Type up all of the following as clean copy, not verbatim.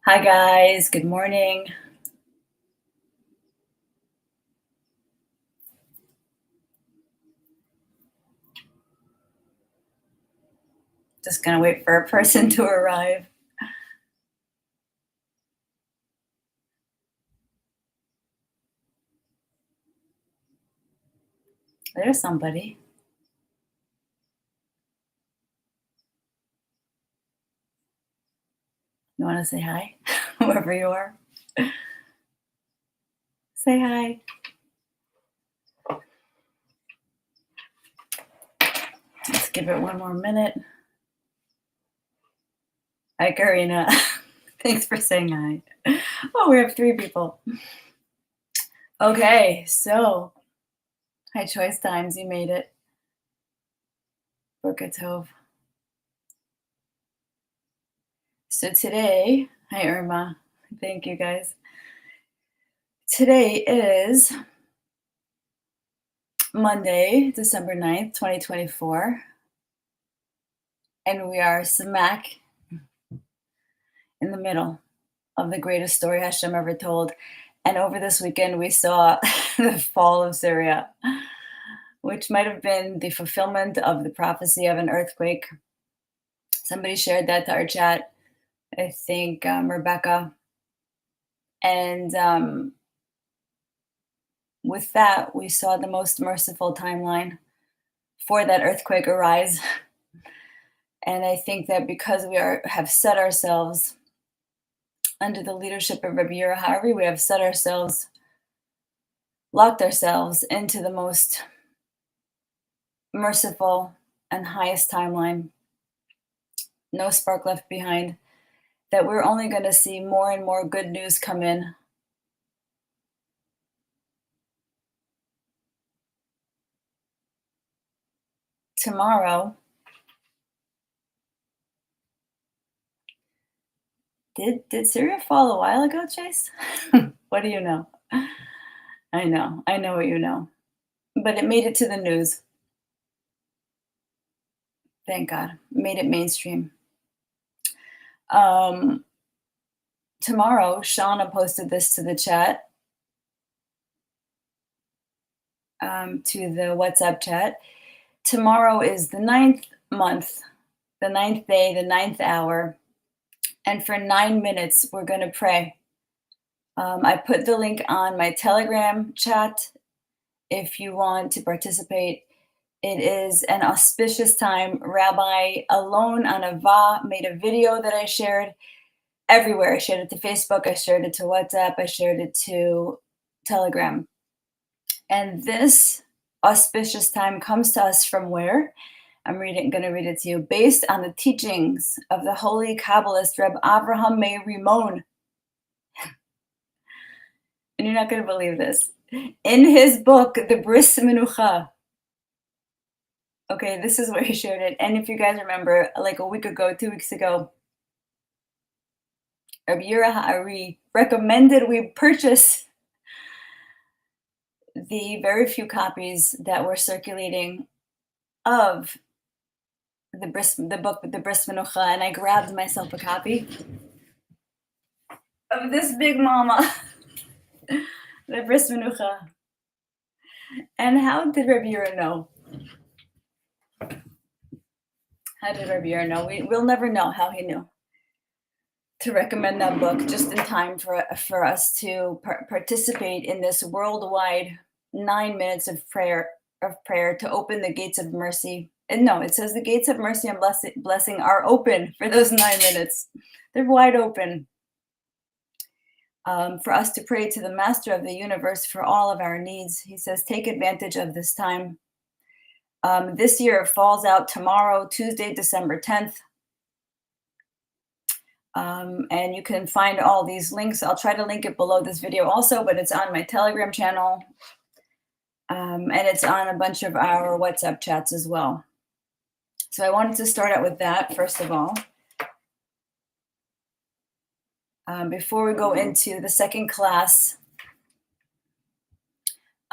Hi, guys. Good morning. Just gonna wait for a person to arrive. There's somebody. You want to say hi? Whoever you are, say hi. Let's give it one more minute. Hi, Karina. Thanks for saying hi. Oh, we have 3 people. Okay, so hi, Choice Times. You made it. Boker Tov. So today, hi, Irma. Thank you, guys. Today is Monday, December 9th, 2024. And we are smack in the middle of the greatest story Hashem ever told. And over this weekend, we saw the fall of Syria, which might have been the fulfillment of the prophecy of an earthquake. Somebody shared that to our chat, I think Rebecca. And with that, we saw the most merciful timeline for that earthquake arise. And I think that because we have set ourselves under the leadership of Rabbi YIRAH, we have set ourselves, locked ourselves into the most merciful and highest timeline, no spark left behind, that we're only going to see more and more good news come in. Tomorrow, did Syria fall a while ago, Chase? What do you know? I know what you know. But it made it to the news. Thank God. Made it mainstream. Tomorrow, Shauna posted this to the chat, to the WhatsApp chat. Tomorrow is the 9th month, the 9th day, the 9th hour. And for 9 minutes, we're going to pray. I put the link on my Telegram chat if you want to participate. It is an auspicious time. Rabbi Alon Anava made a video that I shared everywhere. I shared it to Facebook, I shared it to WhatsApp, I shared it to Telegram. And this auspicious time comes to us from where? I'm going to read it to you. Based on the teachings of the holy Kabbalist Reb Avraham Meir Rimon. And you're not going to believe this. In his book, The Bris Menucha. Okay, this is where he shared it. And if you guys remember, like a week ago, 2 weeks ago, R YIRAH recommended we purchase the very few copies that were circulating of the book, The Bris Menucha, and I grabbed myself a copy of this big mama, The Bris Menucha. And how did Rabbi YIRAH know? How did Rabbi YIRAH know? We'll never know how he knew to recommend that book just in time for us to participate in this worldwide 9 minutes of prayer to open the gates of mercy. And no, it says the gates of mercy and blessing are open for those 9 minutes. They're wide open for us to pray to the master of the universe for all of our needs. He says, take advantage of this time. This year it falls out tomorrow, Tuesday, December 10th. And you can find all these links. I'll try to link it below this video also, but it's on my Telegram channel. And it's on a bunch of our WhatsApp chats as well. So I wanted to start out with that, first of all. Before we go into the second class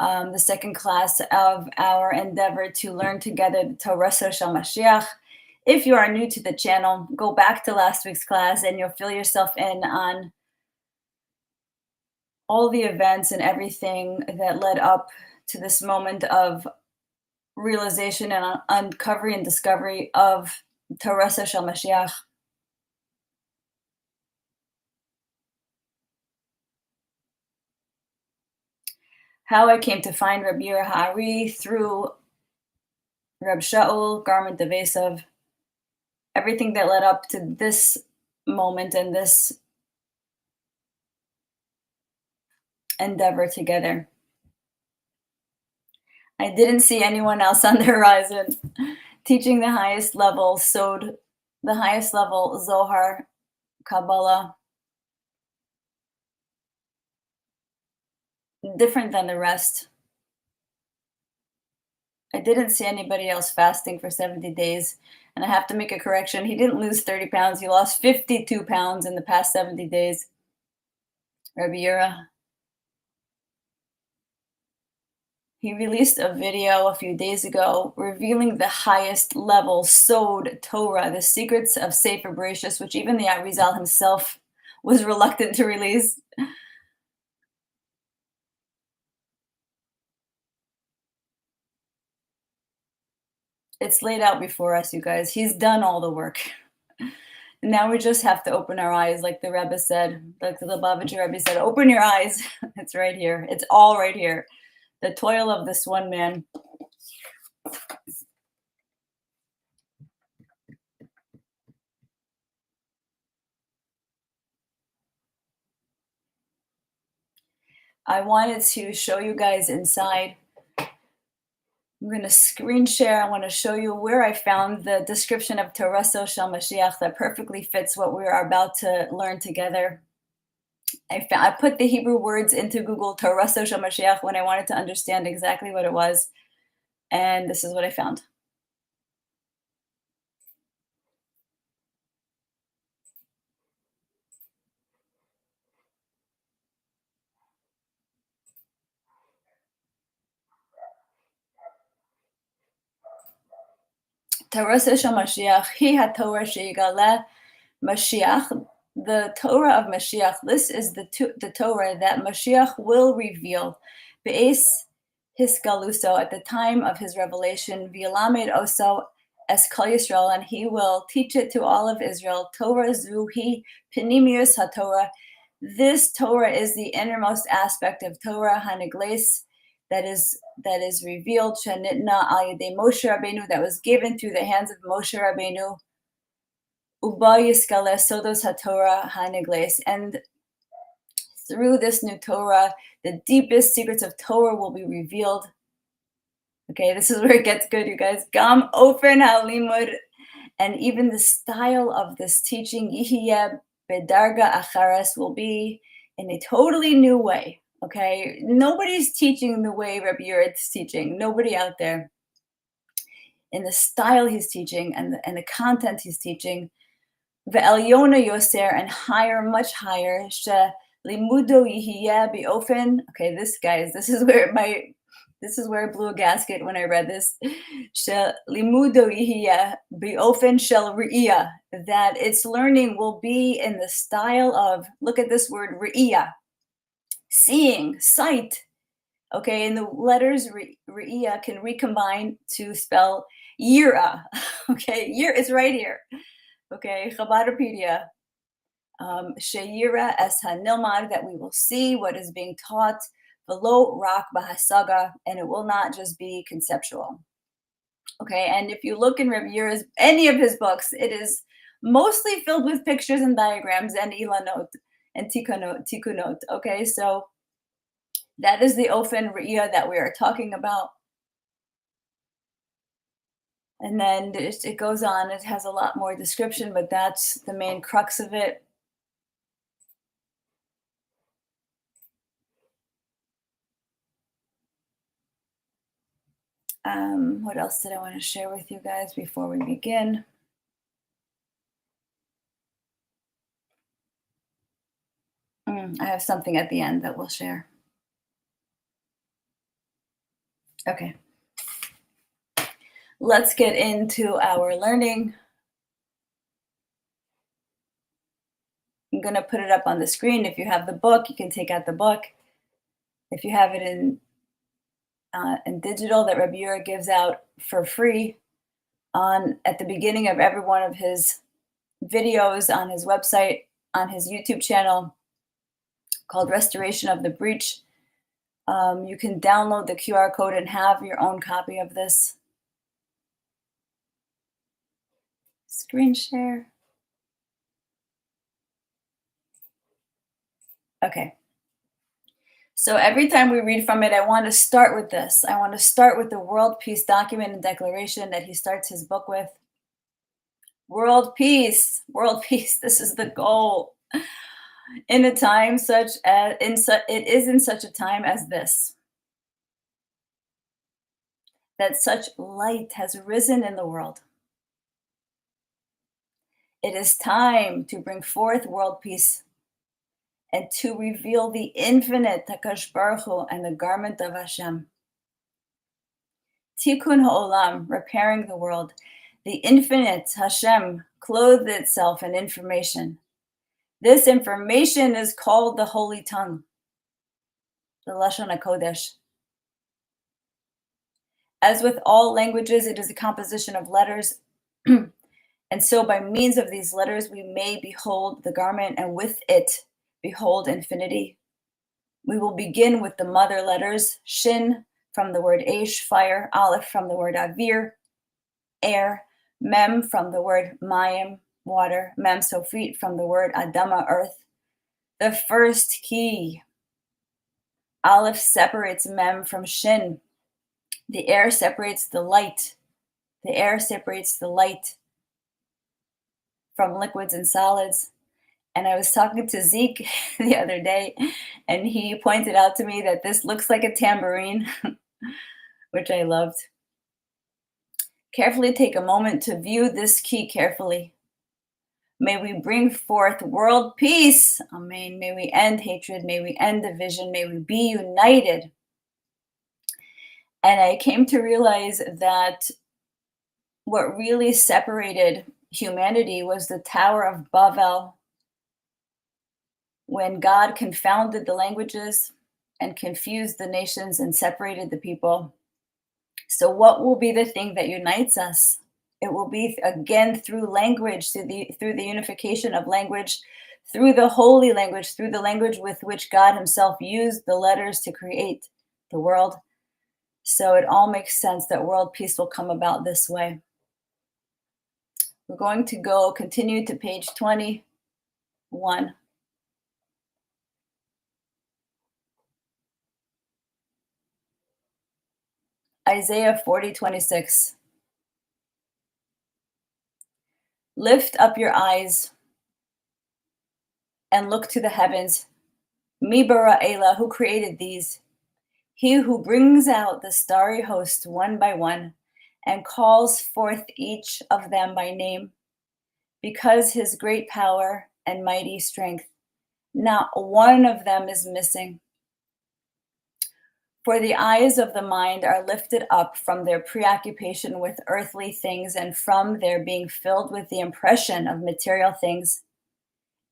of our endeavor to learn together the Torah Shel Mashiach, If you are new to the channel, go back to last week's class and you'll fill yourself in on all the events and everything that led up to this moment of realization and uncovering and discovery of Torah Shel Mashiach. How I came to find Reb YIRAH through Reb Shaul, Garment of Esav, everything that led up to this moment and this endeavor together. I didn't see anyone else on the horizon teaching the highest level Sod, the highest level Zohar, Kabbalah, different than the rest. I didn't see anybody else fasting for 70 days. And I have to make a correction. He didn't lose 30 pounds. He lost 52 pounds in the past 70 days. Reb YIRAH. He released a video a few days ago revealing the highest level Sod Torah, the secrets of SEFER, which even the Arizal himself was reluctant to release. It's laid out before us, you guys. He's done all the work. Now we just have to open our eyes, like the Rebbe said, like the Lubavitcher Rebbe said, open your eyes. It's right here. It's all right here. The toil of this one man. I wanted to show you guys inside. I'm going to screen share. I want to show you where I found the description of Torah Shel Mashiach that perfectly fits what we are about to learn together. I put the Hebrew words into Google, Torah Shel Mashiach, when I wanted to understand exactly what it was. And this is what I found. Torah Shel Mashiach, Hi HaTorah Sheyigaleh Mashiach, the Torah of Mashiach. This is the Torah that Mashiach will reveal. Be'es Hisgaluso, at the time of his revelation, V'yalamed Oso es Kol Yisrael, and he will teach it to all of Israel. Torah Zuhi Pinimius HaTorah. This Torah is the innermost aspect of Torah Hanegles, that is revealed, Shanitna al Yedei Moshe Rabbeinu, that was given through the hands of Moshe Rabbeinu, Uba Yiskale Sodos HaTorah Hanegles, and through this new Torah, the deepest secrets of Torah will be revealed. Okay, this is where it gets good, you guys. Gam Ofen HaLimud, and even the style of this teaching, Yihiyeh Bedarga Achares, will be in a totally new way. Okay, nobody's teaching the way Reb YIRAH is teaching. Nobody out there. In the style he's teaching and the content he's teaching, ve'elyona yoser, and higher, much higher. She limudo yihiyeh beofen. Okay, this is where I blew a gasket when I read this. She limudo yihiyeh beofen shel re'iyah, that its learning will be in the style of, look at this word, re'iyah. Seeing, sight. Okay, and the letters Re'iyah can recombine to spell Yirah. Okay, it's right here. Okay, Chabadapedia. Sheyira es hanilmad, that we will see what is being taught, below rak bahasaga, and it will not just be conceptual. Okay, and if you look in Reb YIRAH's, any of his books, it is mostly filled with pictures and diagrams and ilanot and tikunot. Okay, so that is the Ofen Re'iyah that we are talking about. And then it goes on. It has a lot more description, but that's the main crux of it. What else did I want to share with you guys before we begin? I have something at the end that we'll share. Okay. Let's get into our learning. going to put it up on the screen. If you have the book, you can take out the book. If you have it in digital, that Rabbi YIRAH gives out for free at the beginning of every one of his videos on his website, on his YouTube channel called Restoration of the Breach. You can download the QR code and have your own copy of this. Screen share. Okay. So every time we read from it, I want to start with this. I want to start with the World Peace Document and Declaration that he starts his book with. World peace, world peace. This is the goal. In a time such as it is in such a time as this, that such light has risen in the world. It is time to bring forth world peace and to reveal the infinite Hakadosh Baruch Hu and the garment of Hashem. Tikkun ha'olam, repairing the world. The infinite Hashem clothed itself in information. This information is called the Holy Tongue, the Lashon HaKodesh. As with all languages, it is a composition of letters. And so by means of these letters, we may behold the garment, and with it, behold infinity. We will begin with the mother letters, Shin from the word Aish, fire, Aleph from the word Avir, air, Mem from the word Mayim, water, Mem Sofit from the word Adama, earth. The first key. Aleph separates Mem from Shin. The air separates the light. The air separates the light from liquids and solids. And I was talking to Zeke the other day, and he pointed out to me that this looks like a tambourine, which I loved. Carefully take a moment to view this key carefully. May we bring forth world peace. Amen. May we end hatred. May we end division. May we be united. And I came to realize that what really separated humanity was the Tower of Babel, when God confounded the languages and confused the nations and separated the people. So what will be the thing that unites us? It will be, again, through language, through the unification of language, through the holy language, through the language with which God himself used the letters to create the world. So it all makes sense that world peace will come about this way. We're going to continue to page 21. Isaiah 40:26. Lift up your eyes and look to the heavens. Mi bara Elah, who created these? He who brings out the starry host one by one and calls forth each of them by name, because his great power and mighty strength, not one of them is missing. For the eyes of the mind are lifted up from their preoccupation with earthly things and from their being filled with the impression of material things.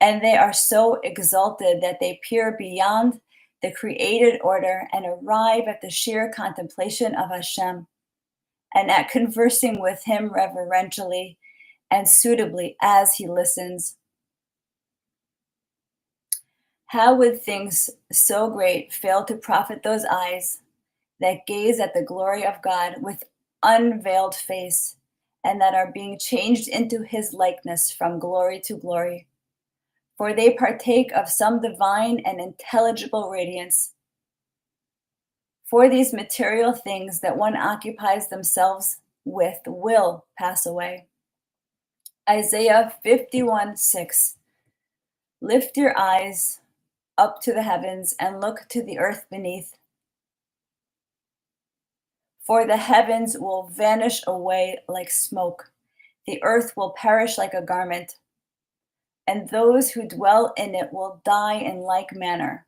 And they are so exalted that they peer beyond the created order and arrive at the sheer contemplation of Hashem and at conversing with him reverentially and suitably as he listens. How would things so great fail to profit those eyes that gaze at the glory of God with unveiled face and that are being changed into his likeness from glory to glory? For they partake of some divine and intelligible radiance. For these material things that one occupies themselves with will pass away. Isaiah 51:6. Lift your eyes up to the heavens and look to the earth beneath. For the heavens will vanish away like smoke. The earth will perish like a garment, and those who dwell in it will die in like manner.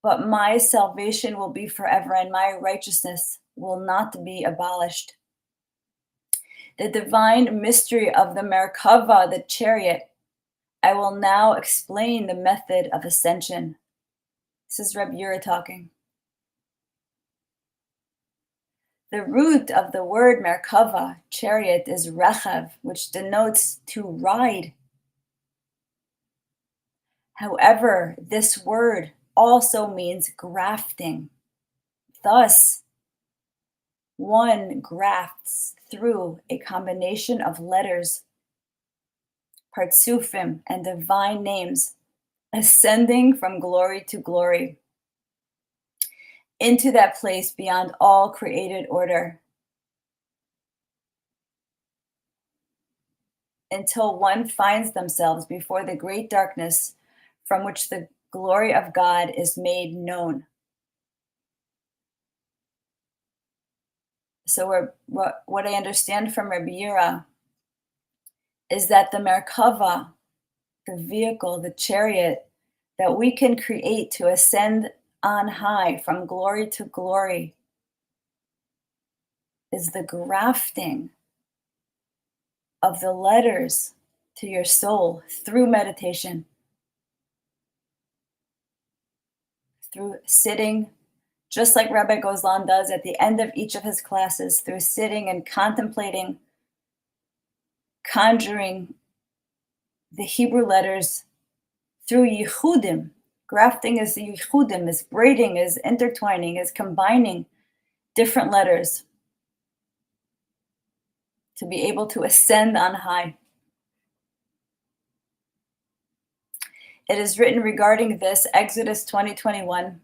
But my salvation will be forever, and my righteousness will not be abolished. The divine mystery of the Merkava, the chariot, I will now explain the method of ascension. This is R YIRAH talking. The root of the word Merkava, chariot, is rechav, which denotes to ride. However, this word also means grafting. Thus, one grafts through a combination of letters, partsufim, and divine names, ascending from glory to glory into that place beyond all created order, until one finds themselves before the great darkness from which the glory of God is made known. So what I understand from R YIRAH is that the Merkava, the vehicle, the chariot that we can create to ascend on high from glory to glory, is the grafting of the letters to your soul through meditation, through sitting, just like Rabbi Gozlan does at the end of each of his classes, through sitting and contemplating, conjuring the Hebrew letters through yichudim. Grafting is yichudim, is braiding, is intertwining, is combining different letters to be able to ascend on high. It is written regarding this, Exodus 20:21.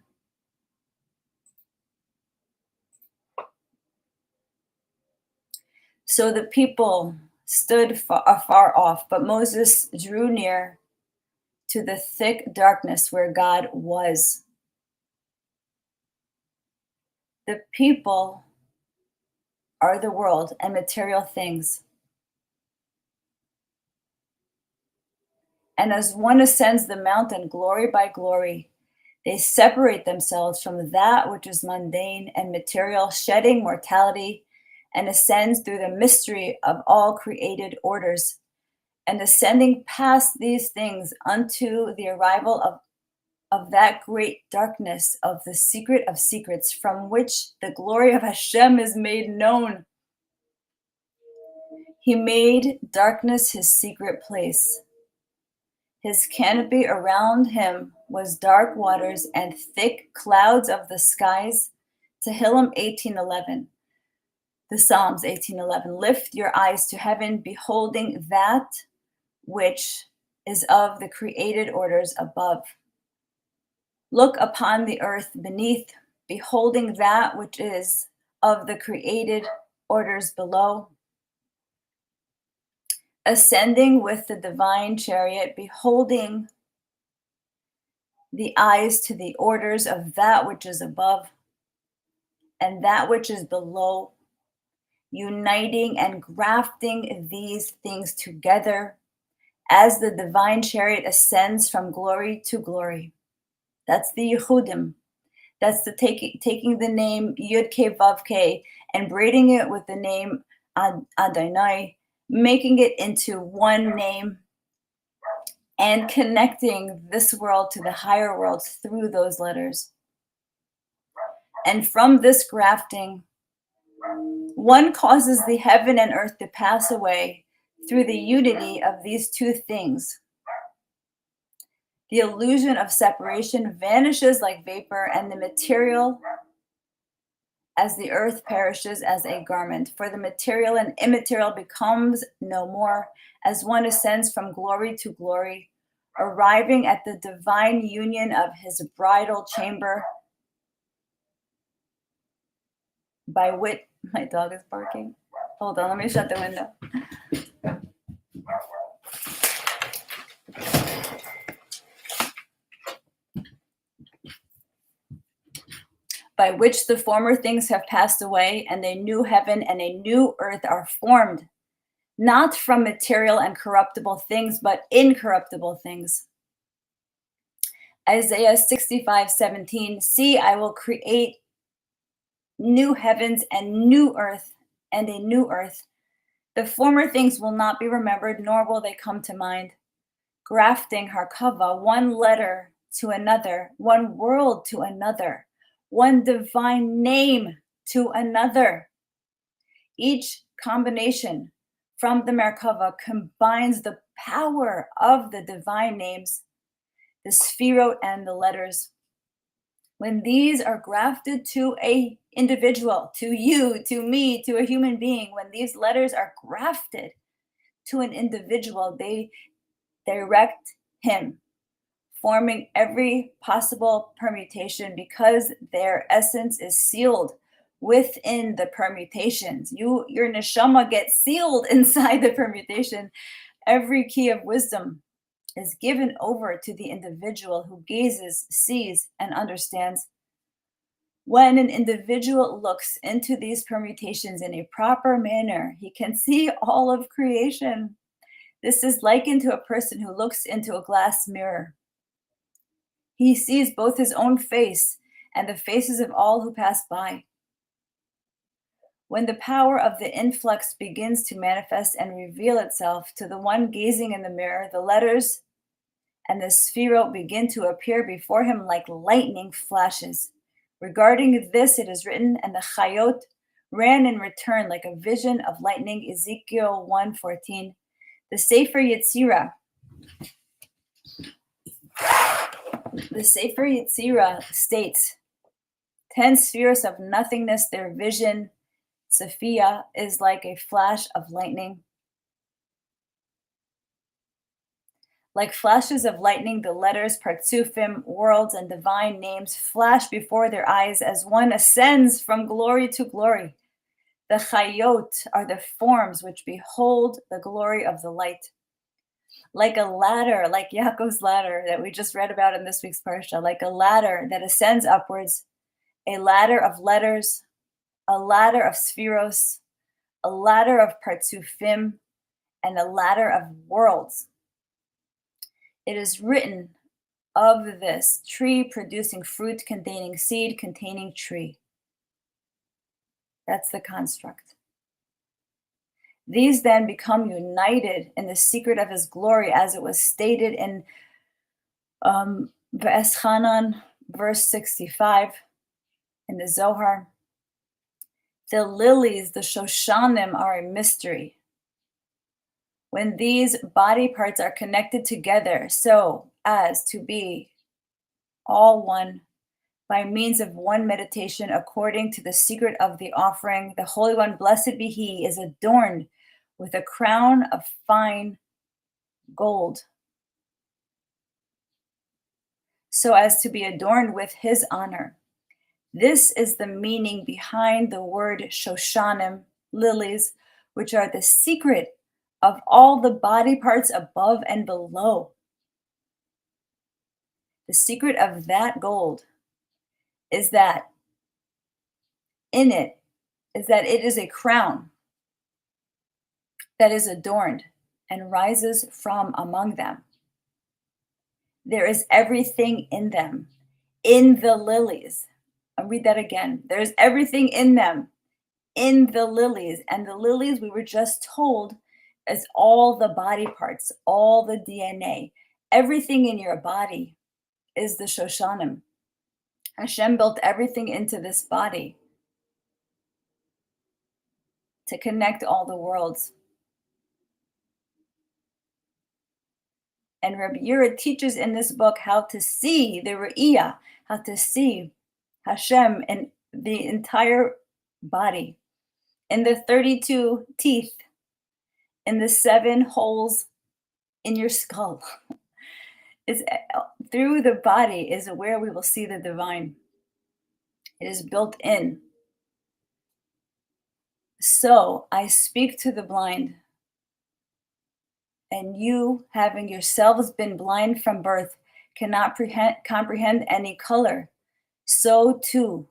So the people stood afar off, but Moses drew near to the thick darkness where God was. The people are the world and material things. And as one ascends the mountain glory by glory, they separate themselves from that which is mundane and material, shedding mortality, and ascends through the mystery of all created orders, and ascending past these things unto the arrival of that great darkness of the secret of secrets, from which the glory of Hashem is made known. He made darkness his secret place. His canopy around him was dark waters and thick clouds of the skies. Tehillim 18:11. The Psalms 18:11. Lift your eyes to heaven, beholding that which is of the created orders above. Look upon the earth beneath, beholding that which is of the created orders below. Ascending with the divine chariot, beholding the eyes to the orders of that which is above and that which is below, uniting and grafting these things together as the divine chariot ascends from glory to glory. That's the Yehudim. That's the taking the name Yud Ke Vav Ke and braiding it with the name Adonai, making it into one name and connecting this world to the higher worlds through those letters. And from this grafting, one causes the heaven and earth to pass away through the unity of these two things. The illusion of separation vanishes like vapor, and the material as the earth perishes as a garment. For the material and immaterial becomes no more as one ascends from glory to glory, arriving at the divine union of his bridal chamber, by which my dog is barking. Hold on, let me shut the window. By which the former things have passed away, and a new heaven and a new earth are formed, not from material and corruptible things, but incorruptible things. Isaiah 65:17. See, I will create new heavens and new earth, and a new earth. The former things will not be remembered, nor will they come to mind. grafting Harkava, one letter to another, one world to another, one divine name to another. Each combination from the Merkava combines the power of the divine names, the Sefirot and the letters. When these are grafted to a individual, to you, to me, to a human being, when these letters are grafted to an individual, they direct him, forming every possible permutation because their essence is sealed within the permutations. Your neshama gets sealed inside the permutation. Every key of wisdom is given over to the individual who gazes, sees, and understands. When an individual looks into these permutations in a proper manner, he can see all of creation. This is likened to a person who looks into a glass mirror. He sees both his own face and the faces of all who pass by. When the power of the influx begins to manifest and reveal itself to the one gazing in the mirror, the letters and the Sefirot begin to appear before him like lightning flashes. Regarding this, it is written, and the Chayot ran in return like a vision of lightning, Ezekiel 1:14. The SEFER YIRAH. The SEFER YIRAH states, 10 spheres of nothingness, their vision, Sophia, is like a flash of lightning. Like flashes of lightning, the letters, partsufim, worlds, and divine names flash before their eyes as one ascends from glory to glory. The chayot are the forms which behold the glory of the light. Like a ladder, like Yaakov's ladder that we just read about in this week's parsha, like a ladder that ascends upwards, a ladder of letters, a ladder of spheros, a ladder of partsufim, and a ladder of worlds. It is written of this tree producing fruit containing seed containing tree. That's the construct. These then become united in the secret of his glory, as it was stated in V'eschanan, verse 65 in the Zohar. The lilies, the Shoshanim, are a mystery. When these body parts are connected together so as to be all one, by means of one meditation, according to the secret of the offering, the Holy One, blessed be He, is adorned with a crown of fine gold, so as to be adorned with His honor. This is the meaning behind the word Shoshanim, lilies, which are the secret of all the body parts above and below. The secret of that gold is that in it is that it is a crown that is adorned and rises from among them. There is everything in them, in the lilies. I'll read that again. There's everything in them, in the lilies. And the lilies, we were just told, is all the body parts, all the DNA. Everything in your body is the Shoshanim. Hashem built everything into this body to connect all the worlds. And R YIRAH teaches in this book how to see the Re'iyah, how to see Hashem in the entire body, in the 32 teeth, in the 7 holes in your skull. It's through the body is where we will see the divine. It is built in. So I speak to the blind, and you, having yourselves been blind from birth, cannot comprehend any color. So too,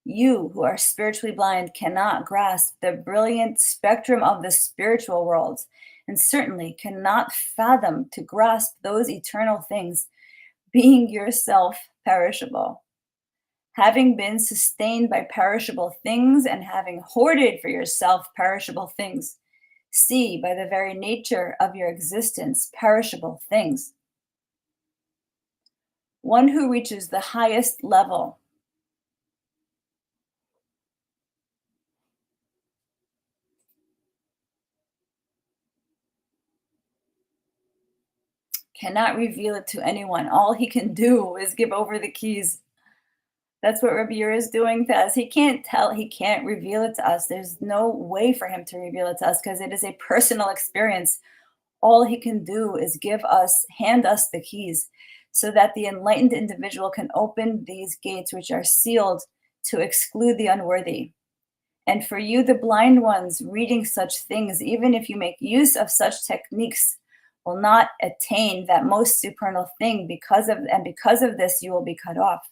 you who are spiritually blind cannot grasp the brilliant spectrum of the spiritual worlds, and certainly cannot fathom to grasp those eternal things, being yourself perishable. Having been sustained by perishable things and having hoarded for yourself perishable things, See, by the very nature of your existence, perishable things. One who reaches the highest level cannot reveal it to anyone. All he can do is give over the keys. That's what Rabbi Yirah is doing to us. He can't reveal it to us. There's no way for him to reveal it to us because it is a personal experience. All he can do is hand us the keys so that the enlightened individual can open these gates which are sealed to exclude the unworthy. And for you, the blind ones, reading such things, even if you make use of such techniques, will not attain that most supernal thing because of this you will be cut off.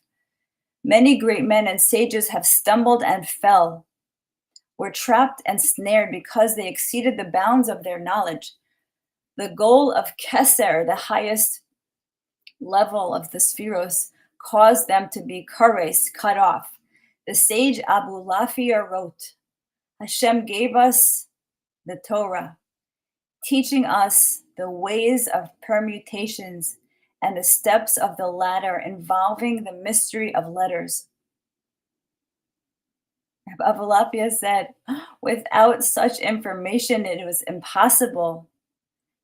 Many great men and sages have stumbled and fell, were trapped and snared because they exceeded the bounds of their knowledge. The goal of Keser, the highest level of the Spheros, caused them to be cut off. The sage Abu Lafia wrote, Hashem gave us the Torah, teaching us the ways of permutations and the steps of the ladder involving the mystery of letters. Abu Lafia said, without such information, it was impossible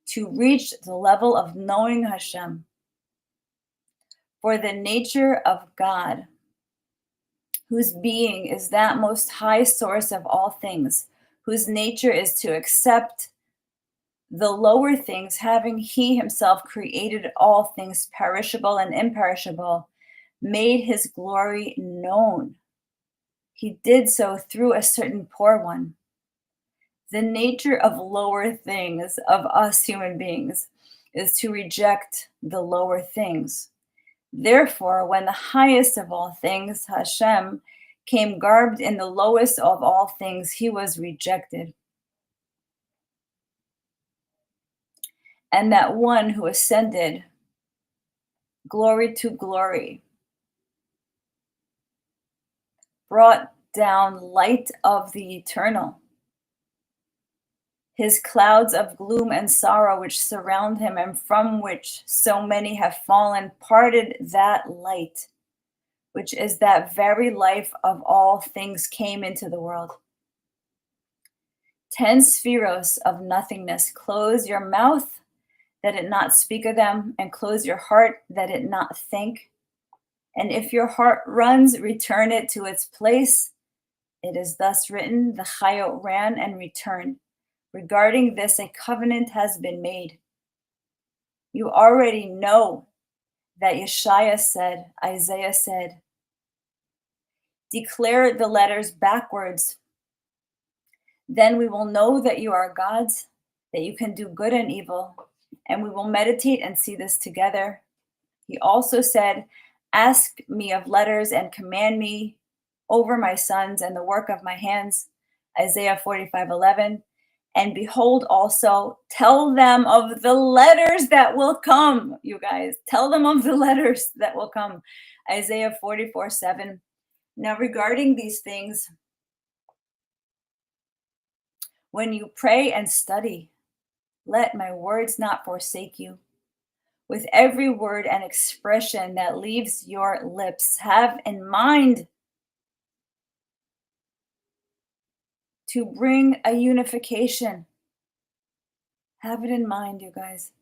to reach the level of knowing Hashem. For the nature of God, whose being is that most high source of all things, whose nature is to accept the lower things, having he himself created all things perishable and imperishable, made his glory known. He did so through a certain poor one. The nature of lower things, of us human beings, is to reject the lower things. Therefore, when the highest of all things, Hashem, came garbed in the lowest of all things, he was rejected. And that one who ascended glory to glory brought down light of the eternal. His clouds of gloom and sorrow which surround him and from which so many have fallen parted that light, which is that very life of all things came into the world. 10 spheros of nothingness, close your mouth that it not speak of them, and close your heart that it not think. And if your heart runs, return it to its place. It is thus written, the Chayot ran and returned. Regarding this, a covenant has been made. You already know that Yeshaya said, Isaiah said, declare the letters backwards. Then we will know that you are gods, that you can do good and evil, and we will meditate and see this together. He also said, ask me of letters and command me over my sons and the work of my hands, Isaiah 45:11. And behold also, tell them of the letters that will come, you guys. Tell them of the letters that will come, Isaiah 44:7. Now regarding these things, when you pray and study, let my words not forsake you. With every word and expression that leaves your lips, have in mind to bring a unification. Have it in mind, you guys.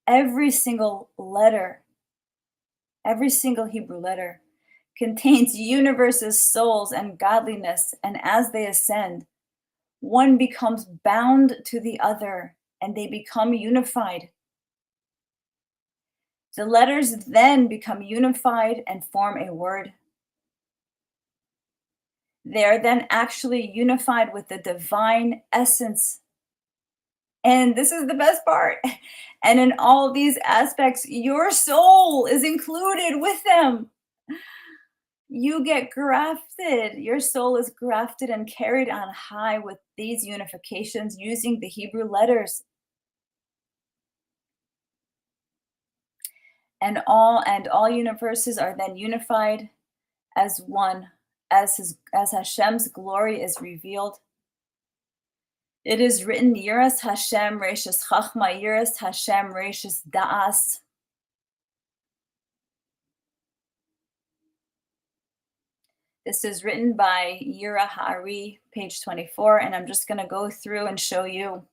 Every single letter, every single Hebrew letter contains universes, souls, and godliness, and as they ascend, one becomes bound to the other, and they become unified. The letters then become unified and form a word. They are then actually unified with the divine essence. And this is the best part. And in all these aspects, your soul is included with them. You get grafted. Your soul is grafted and carried on high with these unifications using the Hebrew letters. And all universes are then unified as one, as Hashem's glory is revealed. It is written, Yiras Hashem Reishis Chachma, Yiras Hashem Reishis Da'as. This is written by R YIRAH, page 24, and I'm just going to go through and show you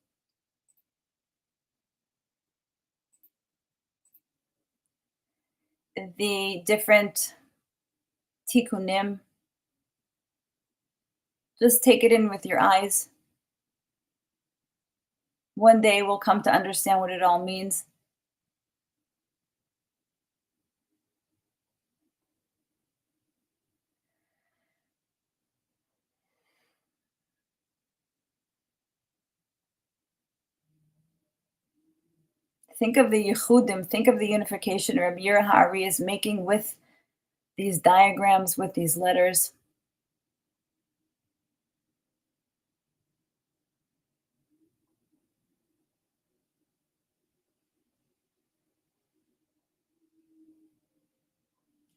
the different tikkunim. Just take it in with your eyes. One day we'll come to understand what it all means. Think of the yichudim, think of the unification Rabbi YIRAH is making with these diagrams, with these letters.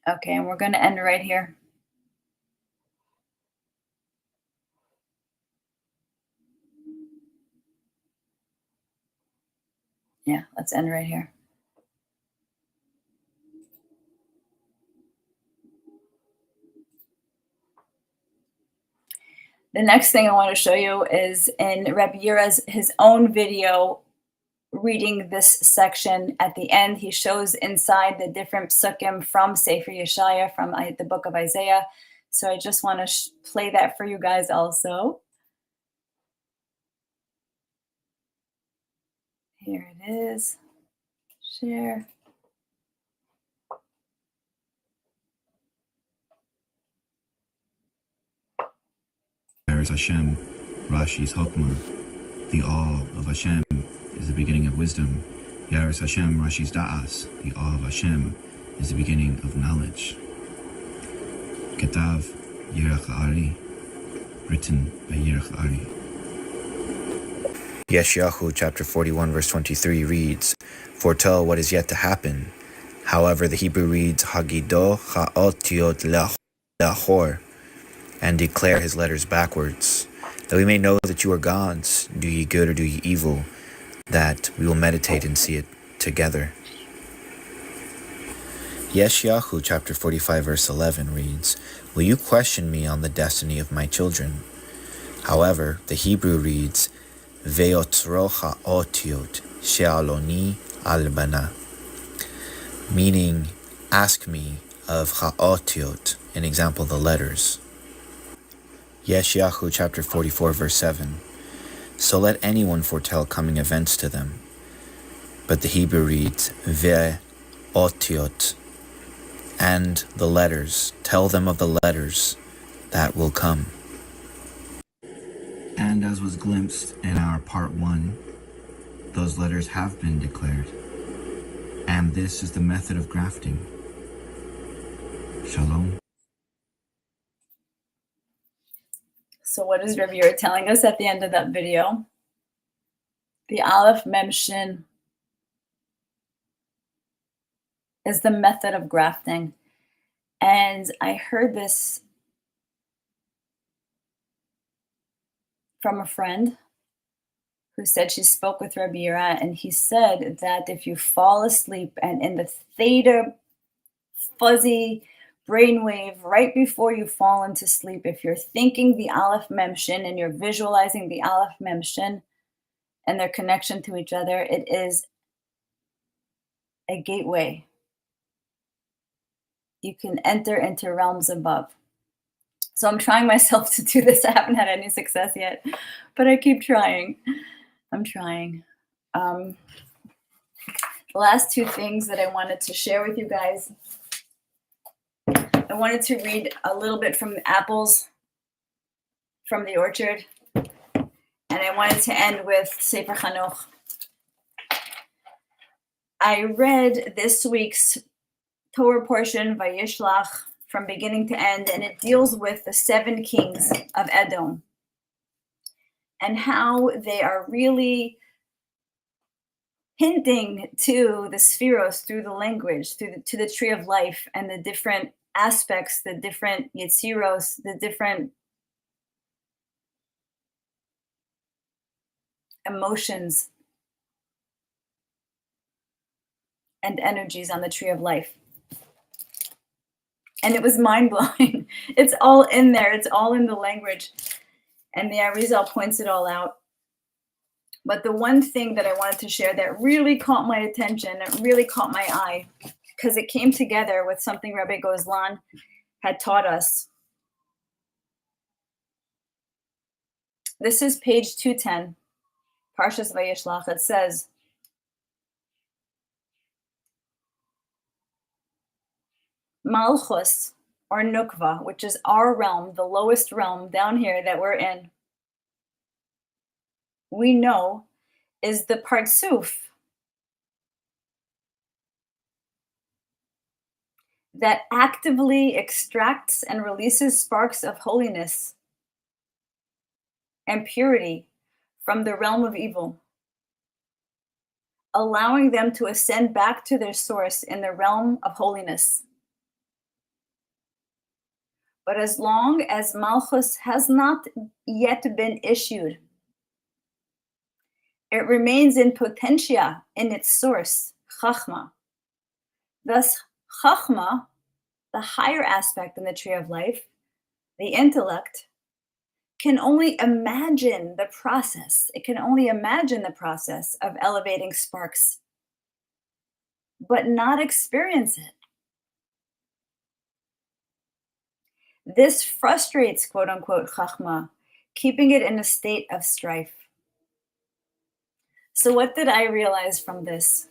Okay, and we're going to end right here. Yeah, let's end right here. The next thing I want to show you is in Rabbi YIRAH's his own video reading this section. At the end, he shows inside the different psukim from Sefer Yeshaya, from the book of Isaiah. So I just want to play that for you guys also. Here it is. Share. Yaris Hashem, Rashi's Hokmah. The awe of Hashem is the beginning of wisdom. Yaris Hashem, Rashi's Da'as. The awe of Hashem is the beginning of knowledge. Ketav YIRAH, written by YIRAH. Yeshayahu chapter 41 verse 23 reads, foretell what is yet to happen. However, the Hebrew reads, Hagido ha'otiot la'achor, and declare his letters backwards, that we may know that you are gods, do ye good or do ye evil, that we will meditate and see it together. Yeshayahu chapter 45 verse 11 reads, will you question me on the destiny of my children? However, the Hebrew reads, Ve'otzro ha'otiot she'aloni al-bana, meaning, ask me of ha'otiot, an example, the letters. Yeshayahu chapter 44 verse 7, so let anyone foretell coming events to them. But the Hebrew reads, Ve'otiot, and the letters, tell them of the letters that will come. And as was glimpsed in our part 1, those letters have been declared. And this is the method of grafting. Shalom. So what is Rabbi YIRAH telling us at the end of that video? The Aleph Mem Shin is the method of grafting. And I heard this from a friend who said she spoke with Rabbi YIRAH, and he said that if you fall asleep and in the theta fuzzy brainwave right before you fall into sleep, if you're thinking the Aleph Mem Shin and you're visualizing the Aleph Mem Shin and their connection to each other, it is a gateway. You can enter into realms above. So I'm trying myself to do this. I haven't had any success yet, but I keep trying. I'm trying. The last two things that I wanted to share with you guys. I wanted to read a little bit from the apples from the orchard. And I wanted to end with Sefer Chanoch. I read this week's Torah portion, Vayishlach, from beginning to end, and it deals with the 7 kings of Edom and how they are really hinting to the spheros through the language, to the tree of life and the different aspects, the different yetziros, the different emotions, and energies on the tree of life. And it was mind-blowing. It's all in there. It's all in the language. And the Arizal points it all out. But the one thing that I wanted to share that really caught my attention, it really caught my eye, because it came together with something Rabbi Gozlan had taught us. This is page 210, Parshas Vayishlach. It says, Malchus, or Nukva, which is our realm, the lowest realm down here that we're in, we know is the Partsuf that actively extracts and releases sparks of holiness and purity from the realm of evil, allowing them to ascend back to their source in the realm of holiness. But as long as Malchus has not yet been issued, it remains in potentia in its source, Chachma. Thus, Chachma, the higher aspect in the tree of life, the intellect, can only imagine the process. It can only imagine the process of elevating sparks, but not experience it. This frustrates, quote unquote, Chachma, keeping it in a state of strife. So what did I realize from this?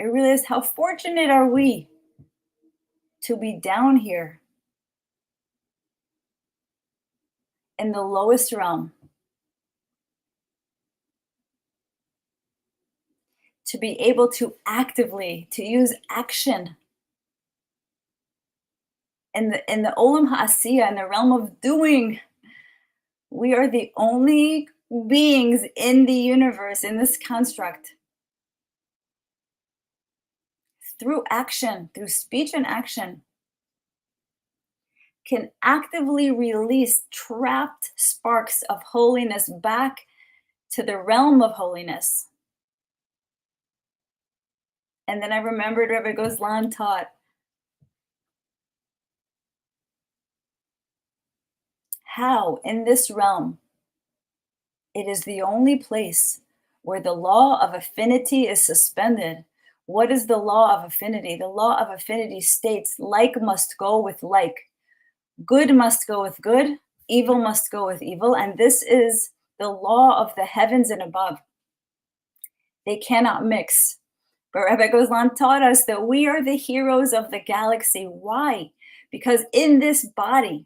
I realized how fortunate are we to be down here in the lowest realm, to be able to actively, to use action in the Olam Ha'asiyah, in the realm of doing. We are the only beings in the universe, in this construct, through action, through speech and action, can actively release trapped sparks of holiness back to the realm of holiness. And then I remembered Rabbi Gozlan taught how in this realm, it is the only place where the law of affinity is suspended. What is the law of affinity? The law of affinity states like must go with like. Good must go with good. Evil must go with evil. And this is the law of the heavens and above. They cannot mix. But Rabbi Gozlan taught us that we are the heroes of the galaxy. Why? Because in this body,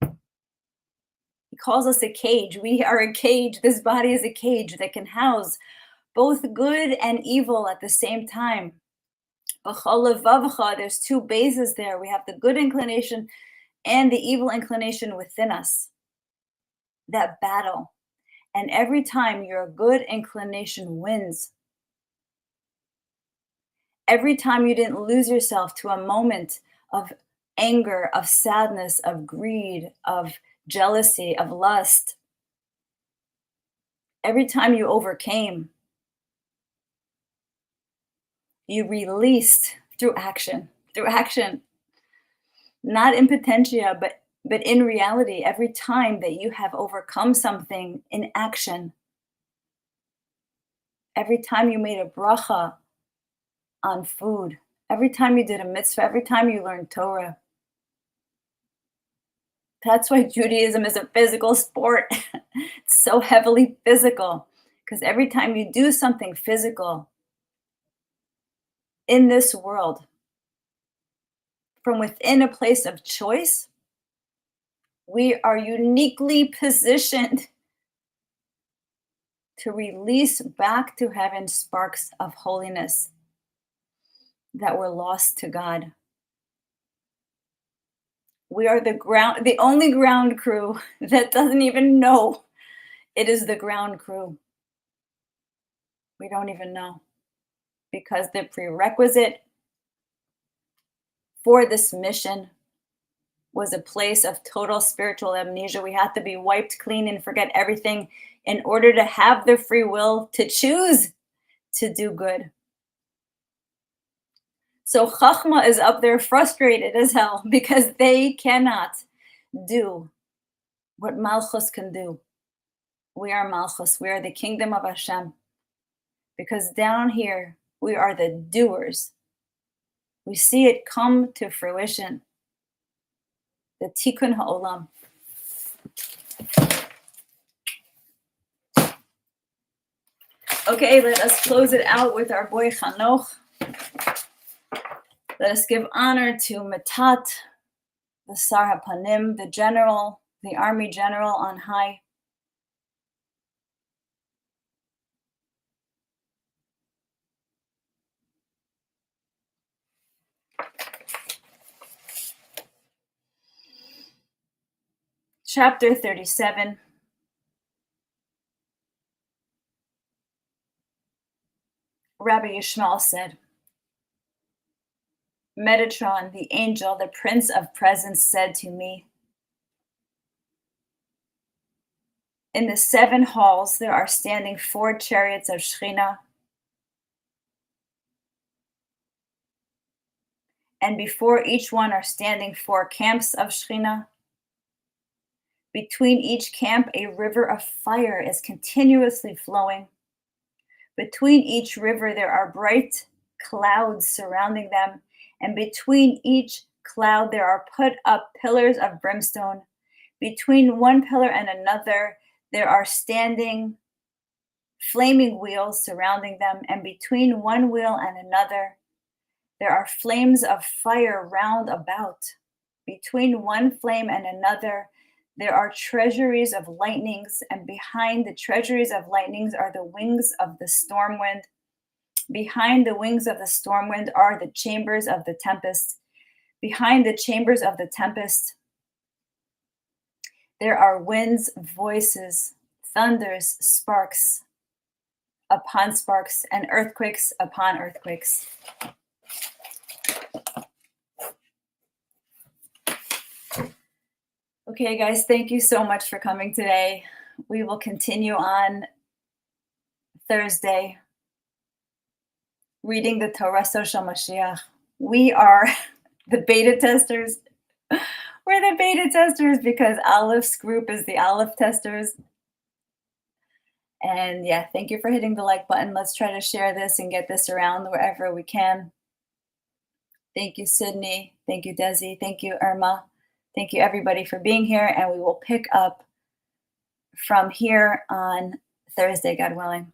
he calls us a cage. We are a cage. This body is a cage that can house both good and evil at the same time. There's two bases there. We have the good inclination and the evil inclination within us. That battle. And every time your good inclination wins, every time you didn't lose yourself to a moment of anger, of sadness, of greed, of jealousy, of lust, every time you overcame, you released through action, not in potentia, but in reality. Every time that you have overcome something in action, every time you made a bracha on food, every time you did a mitzvah, every time you learned Torah. That's why Judaism is a physical sport. It's so heavily physical, because every time you do something physical in this world, from within a place of choice, we are uniquely positioned to release back to heaven sparks of holiness that were lost to God. We are the only ground crew that doesn't even know it is the ground crew. We don't even know, because the prerequisite for this mission was a place of total spiritual amnesia. We had to be wiped clean and forget everything in order to have the free will to choose to do good. So Chachma is up there frustrated as hell because they cannot do what Malchus can do. We are Malchus. We are the kingdom of Hashem. Because down here, we are the doers. We see it come to fruition. The Tikkun Ha'olam. Okay, let us close it out with our boy Chanoch. Let us give honor to Matat, the Sar HaPanim, the general, the army general on high. Chapter 37. Rabbi Yishmael said, Metatron, the angel, the prince of presence, said to me, in the 7 halls there are standing 4 chariots of Shekhinah, and before each one are standing 4 camps of Shekhinah. Between each camp a river of fire is continuously flowing. Between each river there are bright clouds surrounding them, and between each cloud there are put up pillars of brimstone. Between one pillar and another there are standing flaming wheels surrounding them, and between one wheel and another there are flames of fire round about. Between one flame and another there are treasuries of lightnings, and behind the treasuries of lightnings are the wings of the storm wind. Behind the wings of the storm wind are the chambers of the tempest. Behind the chambers of the tempest, there are winds, voices, thunders, sparks upon sparks, and earthquakes upon earthquakes. Okay, guys, thank you so much for coming today. We will continue on Thursday, reading the Torah Social Mashiach. We are the beta testers. We're the beta testers because Aleph group is the Aleph testers. And yeah, thank you for hitting the like button. Let's try to share this and get this around wherever we can. Thank you, Sydney. Thank you, Desi. Thank you, Irma. Thank you, everybody, for being here. And we will pick up from here on Thursday, God willing.